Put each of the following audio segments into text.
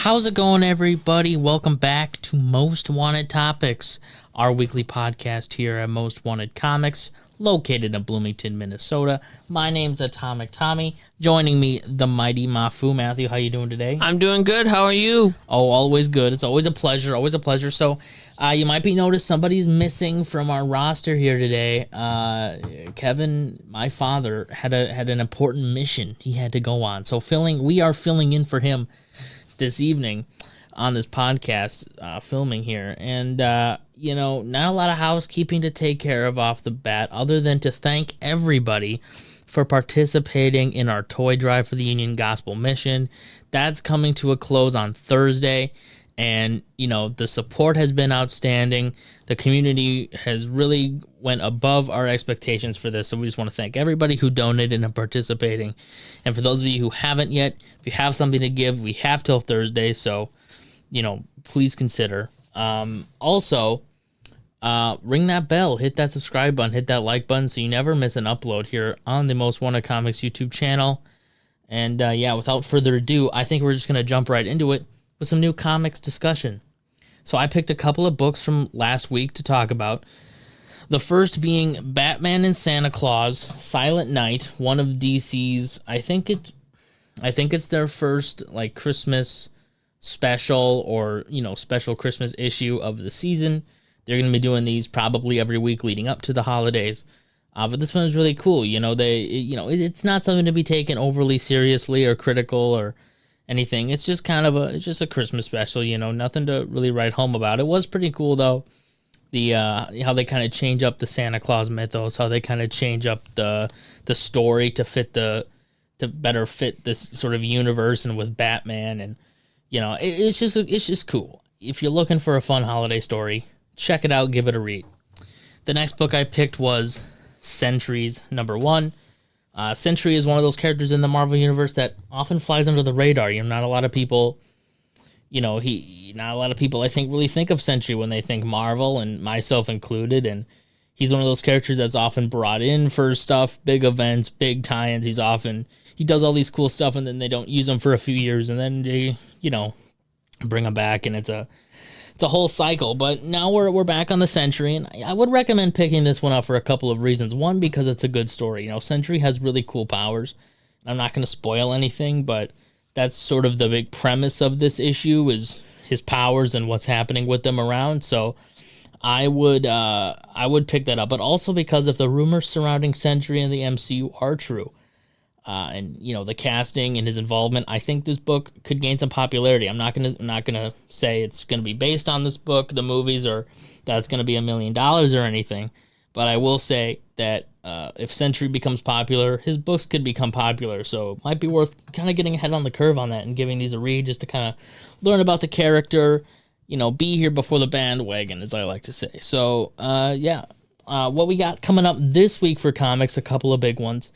How's it going, everybody? Welcome back to Most Wanted Topics, our weekly podcast here at Most Wanted Comics, located in Bloomington, Minnesota. My name's Atomic Tommy. Joining me, the mighty Mafu. Matthew, how you doing today? I'm doing good. How are you? Oh, always good. It's always a pleasure. Always a pleasure. So, you might be noticed somebody's missing from our roster here today. Kevin, my father, had an important mission he had to go on. So, we are filling in for him this evening on this podcast, filming here, and not a lot of housekeeping to take care of off the bat, other than to thank everybody for participating in our toy drive for the Union Gospel Mission. That's coming to a close on Thursday, and the support has been outstanding. The community has really went above our expectations for this, so we just want to thank everybody who donated and participating. And for those of you who haven't yet, if you have something to give, we have till Thursday, so please consider. Also, ring that bell, hit that subscribe button, hit that like button so you never miss an upload here on the Most Wanted Comics YouTube channel. And without further ado, I think we're just going to jump right into it with some new comics discussion. So I picked a couple of books from last week to talk about. The first being Batman and Santa Claus, Silent Night, one of DC's, I think it's their first Christmas special or special Christmas issue of the season. They're going to be doing these probably every week leading up to the holidays. But this one is really cool. It's not something to be taken overly seriously or critical or anything. It's just it's just a Christmas special, nothing to really write home about. It was pretty cool though. The how they kind of change up the Santa Claus mythos, how they kind of change up the story to better fit this sort of universe and with Batman, and it's just cool. If you're looking for a fun holiday story, check it out, give it a read. The next book I picked was Sentry's #1. Sentry is one of those characters in the Marvel Universe that often flies under the radar. Not a lot of people, I think really think of Sentry when they think Marvel, and myself included. And he's one of those characters that's often brought in for stuff, big events, big tie-ins. He does all these cool stuff, and then they don't use him for a few years, and then they, bring him back, and it's a whole cycle. But now we're back on the Sentry, and I would recommend picking this one up for a couple of reasons. One, because it's a good story. Sentry has really cool powers. I'm not going to spoil anything, but that's sort of the big premise of this issue, is his powers and what's happening with them around. So I would pick that up, but also because if the rumors surrounding Sentry and the MCU are true, and the casting and his involvement, I think this book could gain some popularity. I'm not gonna say it's gonna be based on this book, the movies, or that it's gonna be $1 million or anything. But I will say that if Sentry becomes popular, his books could become popular. So it might be worth kind of getting ahead on the curve on that and giving these a read, just to kind of learn about the character. Be here before the bandwagon, as I like to say. So what we got coming up this week for comics, a couple of big ones.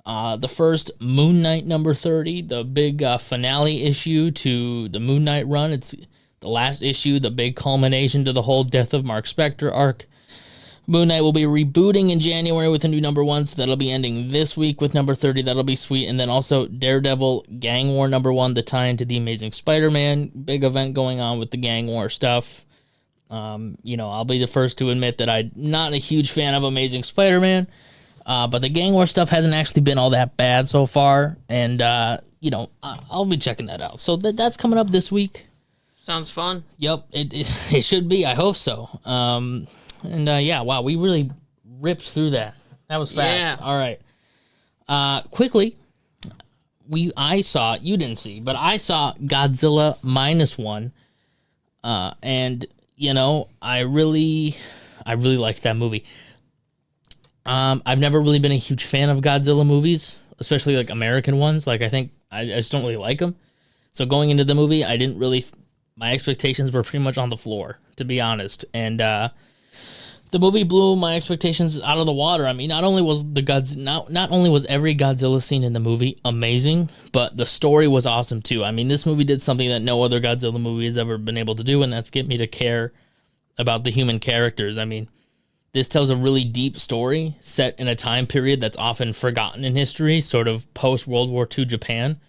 The first, Moon Knight #30, the big finale issue to the Moon Knight run. It's the last issue, the big culmination to the whole Death of Mark Spector arc. Moon Knight will be rebooting in January with a new #1, so that'll be ending this week with #30. That'll be sweet. And then also Daredevil Gang War #1, the tie into the Amazing Spider-Man. Big event going on with the Gang War stuff. I'll be the first to admit that I'm not a huge fan of Amazing Spider-Man. But the Gang War stuff hasn't actually been all that bad so far, and I'll be checking that out. So that's coming up this week. Sounds fun. Yep, it should be. I hope so. Wow, we really ripped through that. That was fast. Yeah. All right. Quickly, I saw, you didn't see, but I saw Godzilla -1, and I really liked that movie. I've never really been a huge fan of Godzilla movies, especially American ones. I think I just don't really like them. So going into the movie, my expectations were pretty much on the floor, to be honest. And the movie blew my expectations out of the water. I mean, not only was every Godzilla scene in the movie amazing, but the story was awesome too. I mean, this movie did something that no other Godzilla movie has ever been able to do, and that's get me to care about the human characters. I mean, this tells a really deep story set in a time period that's often forgotten in history, sort of post-World War II Japan.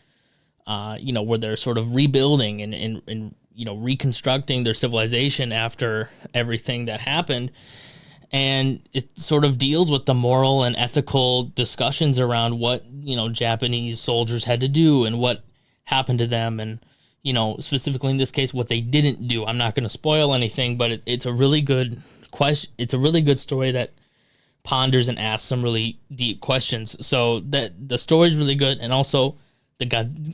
where they're sort of rebuilding and reconstructing their civilization after everything that happened. And it sort of deals with the moral and ethical discussions around what, Japanese soldiers had to do and what happened to them. And, specifically in this case, what they didn't do. I'm not going to spoil anything, but it's a really good question. It's a really good story that ponders and asks some really deep questions. So that the story is really good. And also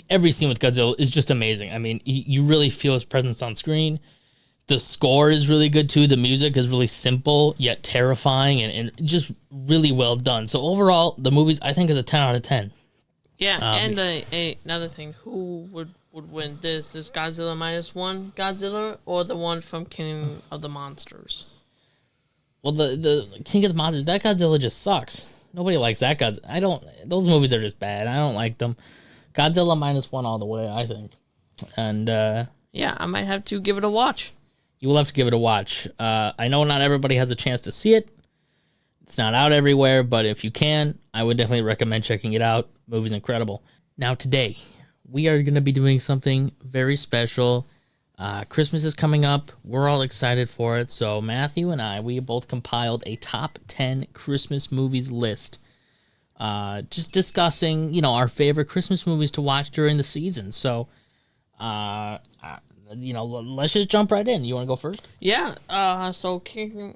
every scene with Godzilla is just amazing. I mean, you really feel his presence on screen. The score is really good too. The music is really simple yet terrifying and just really well done. So overall, the movies I think is a 10 out of 10. Yeah, and another thing, who would win this Godzilla Minus One Godzilla or the one from King of the Monsters? Well, the King of the Monsters, that Godzilla just sucks. Nobody likes that Godzilla. Those movies are just bad. I don't like them. Godzilla Minus One all the way, I think. And yeah, I might have to give it a watch. You will have to give it a watch. I know not everybody has a chance to see it. It's not out everywhere, but if you can, I would definitely recommend checking it out. The movie's incredible. Now today, we are going to be doing something very special. Christmas is coming up. We're all excited for it. So Matthew and we both compiled a top 10 Christmas movies list. Just discussing, our favorite Christmas movies to watch during the season. So, let's just jump right in. You want to go first? Yeah. So kicking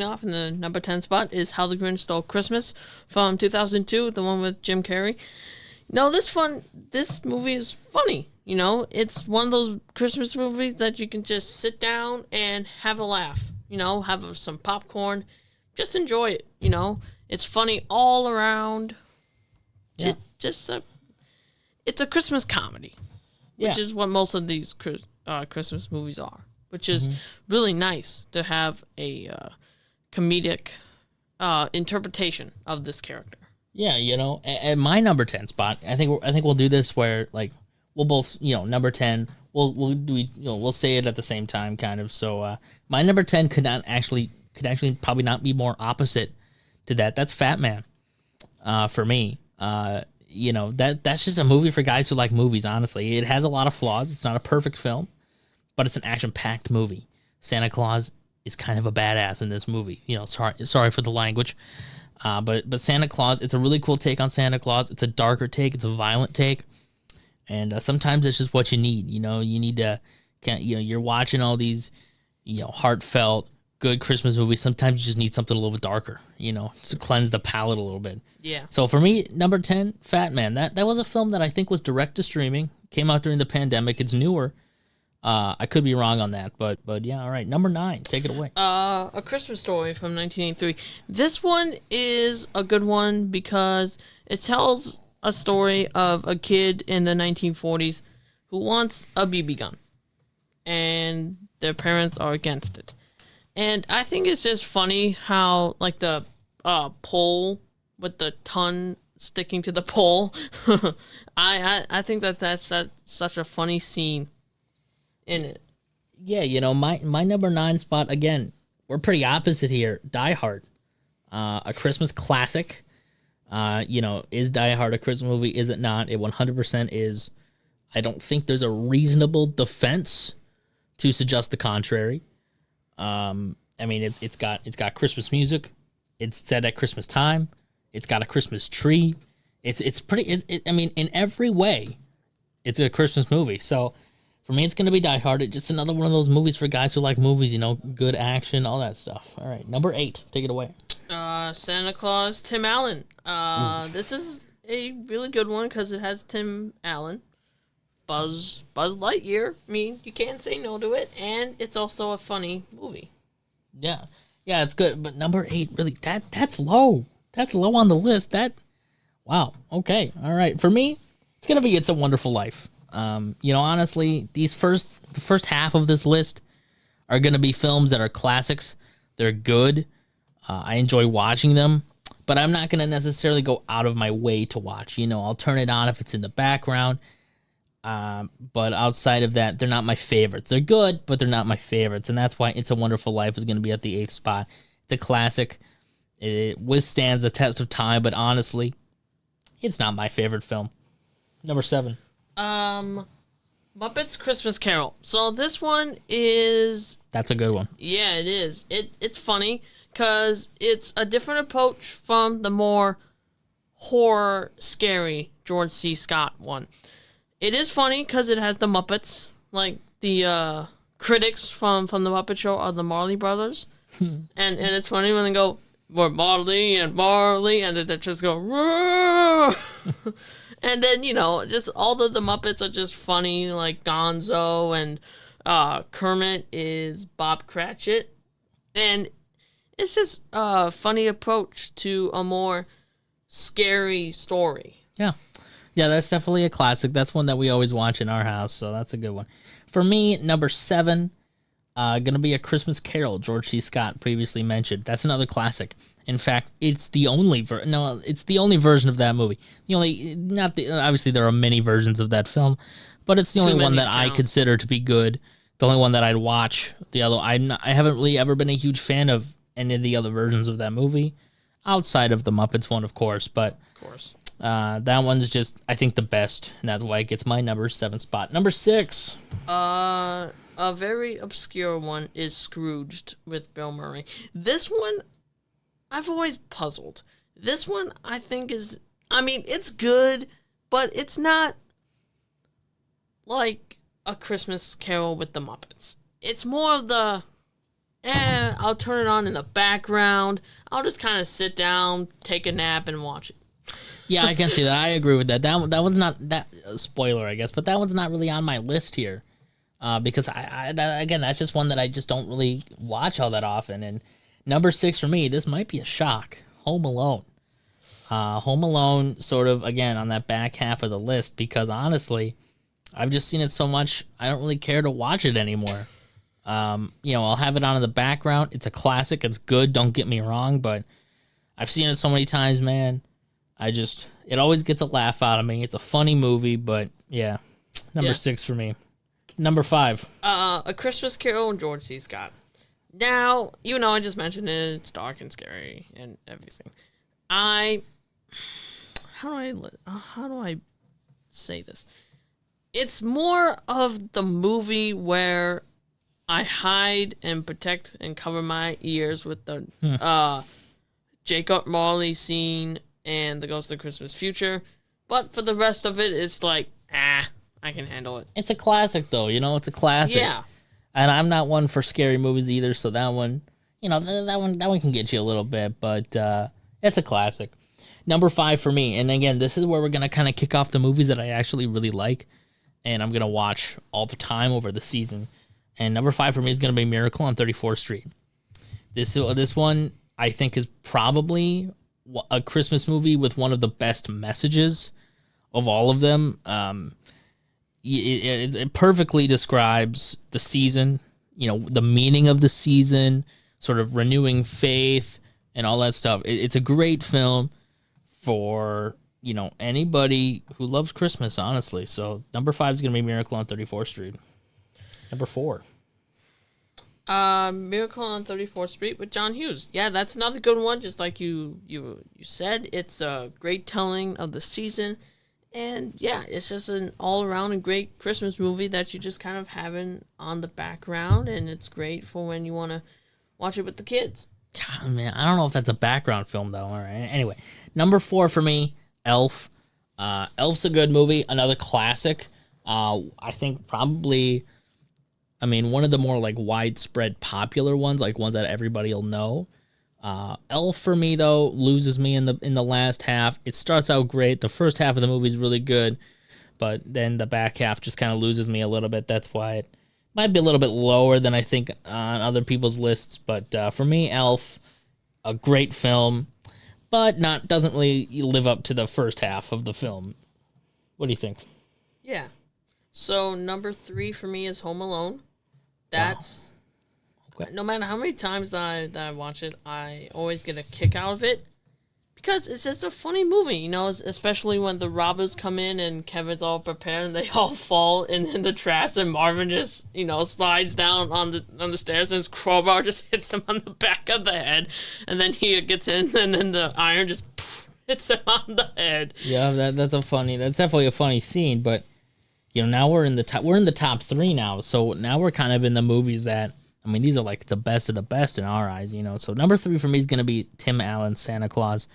off in the number 10 spot is How the Grinch Stole Christmas from 2002, the one with Jim Carrey. No, this movie is funny. It's one of those Christmas movies that you can just sit down and have a laugh. Have some popcorn, just enjoy it. It's funny all around. Yeah. It's a Christmas comedy. Which is what most of these Christmas movies are, which is really nice to have a comedic interpretation of this character. Yeah, at my number 10 spot, I think we'll do this where we'll both number 10 we'll say it at the same time kind of. So my number 10 could actually probably not be more opposite to that. That's Fat Man for me. That's just a movie for guys who like movies, honestly. It has a lot of flaws. It's not a perfect film, but it's an action-packed movie. Santa Claus is kind of a badass in this movie. Sorry for the language. But Santa Claus, it's a really cool take on Santa Claus. It's a darker take. It's a violent take. And sometimes it's just what you need. You need to, you're watching all these, heartfelt, good Christmas movies. Sometimes you just need something a little bit darker, to cleanse the palate a little bit. Yeah. So for me, number 10, Fat Man. That was a film that I think was direct to streaming. Came out during the pandemic. It's newer. I could be wrong on that, but yeah, all right. Number 9, take it away. A Christmas Story from 1983. This one is a good one because it tells a story of a kid in the 1940s who wants a BB gun, and their parents are against it. And I think it's just funny how, the pole with the ton sticking to the pole. I think that's such a funny scene in it. Yeah, my number 9 spot, again, we're pretty opposite here. Die Hard. A Christmas classic. Is Die Hard a Christmas movie? Is it not? It 100% is. I don't think there's a reasonable defense to suggest the contrary. It's got Christmas music. It's set at Christmas time. It's got a Christmas tree. In every way, it's a Christmas movie. So for me, it's going to be Die Hard. It's just another one of those movies for guys who like movies, good action, all that stuff. All right, number 8, take it away. Santa Claus, Tim Allen. This is a really good one because it has Tim Allen. Buzz Lightyear. I mean, you can't say no to it, and it's also a funny movie. Yeah, it's good. But number 8, really, that's low. That's low on the list. Wow. Okay. All right. For me, it's gonna be It's a Wonderful Life. Honestly, the first half of this list are gonna be films that are classics. They're good. I enjoy watching them, but I'm not gonna necessarily go out of my way to watch. I'll turn it on if it's in the background. But outside of that, they're not my favorites. They're good, but they're not my favorites, and that's why It's a Wonderful Life is going to be at the 8th spot. It's a classic. It withstands the test of time, but honestly, it's not my favorite film. Number 7. Muppets Christmas Carol. So this one is That's a good one. yeah, it is. It's funny because it's a different approach from the more horror, scary George C. Scott one. It is funny because it has the Muppets, like the critics from the Muppet Show are the Marley Brothers, and it's funny when they go, "We're Marley and Marley," and then they just go, "Roar!" And then just all the Muppets are just funny, like Gonzo and Kermit is Bob Cratchit, and it's just a funny approach to a more scary story. Yeah. Yeah, that's definitely a classic. That's one that we always watch in our house, so that's a good one. For me, number 7, gonna be A Christmas Carol, George C. Scott, previously mentioned. That's another classic. In fact, it's the only it's the only version of that movie. Obviously there are many versions of that film, but it's the only one that I consider to be good. The only one that I'd watch. I haven't really ever been a huge fan of any of the other versions of that movie, outside of the Muppets one, of course. But Of course. that one's just, I think, the best, and that's why it gets my number 7 spot. Number 6. A very obscure one is Scrooged with Bill Murray. This one, I've always puzzled. This one, I think it's good, but it's not like A Christmas Carol with the Muppets. It's more of the, I'll turn it on in the background. I'll just kind of sit down, take a nap, and watch it. Yeah, I can see that. I agree with that. That one's not that spoiler, I guess, but that one's not really on my list here, because that's just one that I just don't really watch all that often. And number 6 for me, this might be a shock. Home Alone. Home Alone, sort of again on that back half of the list, because honestly, I've just seen it so much, I don't really care to watch it anymore. I'll have it on in the background. It's a classic. It's good. Don't get me wrong, but I've seen it so many times, man. It always gets a laugh out of me. It's a funny movie, but yeah, number 6 for me. Number 5. A Christmas Carol and George C. Scott. Now, I just mentioned it. It's dark and scary and everything. How do I say this? It's more of the movie where I hide and protect and cover my ears with the Jacob Marley scene and the Ghost of Christmas Future. But for the rest of it, it's like, I can handle it. It's a classic, though. It's a classic. Yeah. And I'm not one for scary movies either, so that one, that one can get you a little bit, but it's a classic. Number 5 for me, and again, this is where we're going to kind of kick off the movies that I actually really like, and I'm going to watch all the time over the season. And number 5 for me is going to be Miracle on 34th Street. This one, I think, is probably a Christmas movie with one of the best messages of all of them. It perfectly describes the season, the meaning of the season, sort of renewing faith and all that stuff. It's a great film for, anybody who loves Christmas, honestly. So number 5 is going to be Miracle on 34th Street. Number 4. Miracle on 34th Street with John Hughes. Yeah, that's another good one. Just like you said, it's a great telling of the season. And yeah, it's just an all-around and great Christmas movie that you just kind of having on the background, and it's great for when you want to watch it with the kids. God, man, I don't know if that's a background film, though. All right. Anyway, number 4 for me, Elf. Elf's a good movie, another classic. I think probably, one of the more like widespread popular ones, like ones that everybody will know. Elf for me, though, loses me in the last half. It starts out great. The first half of the movie is really good, but then the back half just kind of loses me a little bit. That's why it might be a little bit lower than I think on other people's lists. But for me, Elf, a great film, but doesn't really live up to the first half of the film. What do you think? Yeah. So number 3 for me is Home Alone. That's... Wow. Okay. No matter how many times that I watch it, I always get a kick out of it. Because it's just a funny movie, especially when the robbers come in and Kevin's all prepared and they all fall in the traps and Marvin just, slides down on the stairs and his crowbar just hits him on the back of the head. And then he gets in and then the iron just hits him on the head. Yeah, that's definitely a funny scene, but Now we're in the top 3 now. So now we're kind of in the movies that, I mean, these are like the best of the best in our eyes, So number 3 for me is going to be Tim Allen's Santa Claus.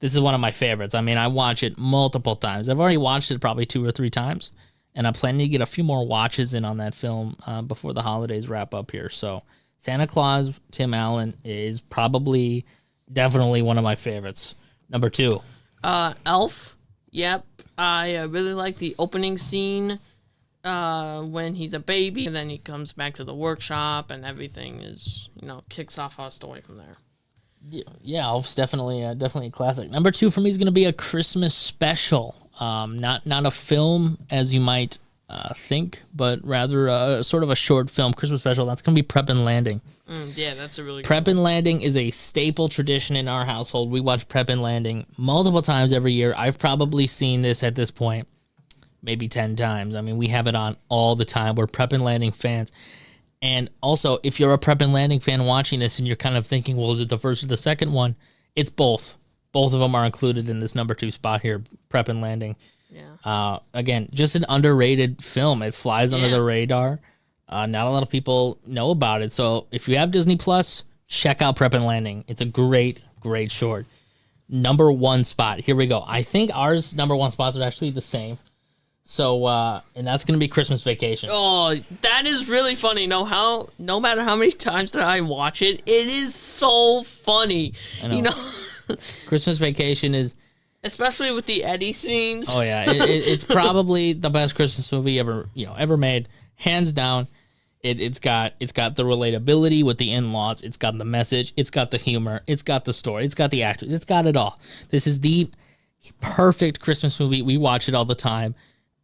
This is one of my favorites. I mean, I watch it multiple times. I've already watched it probably 2 or 3 times, and I'm planning to get a few more watches in on that film before the holidays wrap up here. So Santa Claus, Tim Allen is probably definitely one of my favorites. Number 2. Elf. Yep. I really like the opening scene when he's a baby, and then he comes back to the workshop, and everything is, kicks off our story from there. Yeah, Elf's definitely a classic. Number 2 for me is going to be a Christmas special. Not a film as you might think, but rather a sort of a short film Christmas special. That's going to be Prep and Landing. Yeah, that's a really Prep and Landing is a staple tradition in our household. We watch Prep and Landing multiple times every year. I've probably seen this at this point maybe 10 times. I mean, we have it on all the time. We're Prep and Landing fans. And also, if you're a Prep and Landing fan watching this and you're kind of thinking, well, is it the first or the second one? It's both. Both of them are included in this number 2 spot here, Prep and Landing. Yeah. Again, just an underrated film. It flies under the radar. Not a lot of people know about it. So if you have Disney Plus, check out Prep and Landing. It's a great, great short. Number 1 spot. Here we go. I think ours number 1 spots are actually the same. So, and that's going to be Christmas Vacation. Oh, that is really funny. No matter how many times that I watch it, it is so funny. I know. Christmas Vacation is... Especially with the Eddie scenes. Oh, yeah. It's probably the best Christmas movie ever made. Hands down. It's got the relatability with the in-laws. It's got the message. It's got the humor. It's got the story. It's got the actors. It's got it all. This is the perfect Christmas movie. We watch it all the time.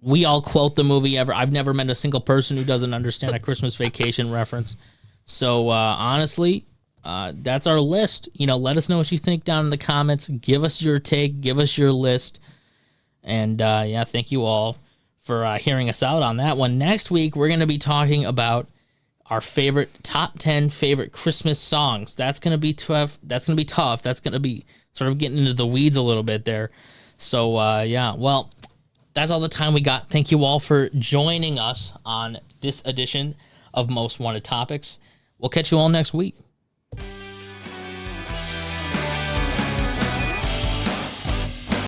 We all quote the movie ever. I've never met a single person who doesn't understand a Christmas Vacation reference. So, honestly, that's our list. Let us know what you think down in the comments. Give us your take. Give us your list. And, thank you all for hearing us out on that one. Next week, we're going to be talking about our top 10 favorite Christmas songs. That's going to be tough. That's going to be sort of getting into the weeds a little bit there. So, well, that's all the time we got. Thank you all for joining us on this edition of Most Wanted Topics. We'll catch you all next week.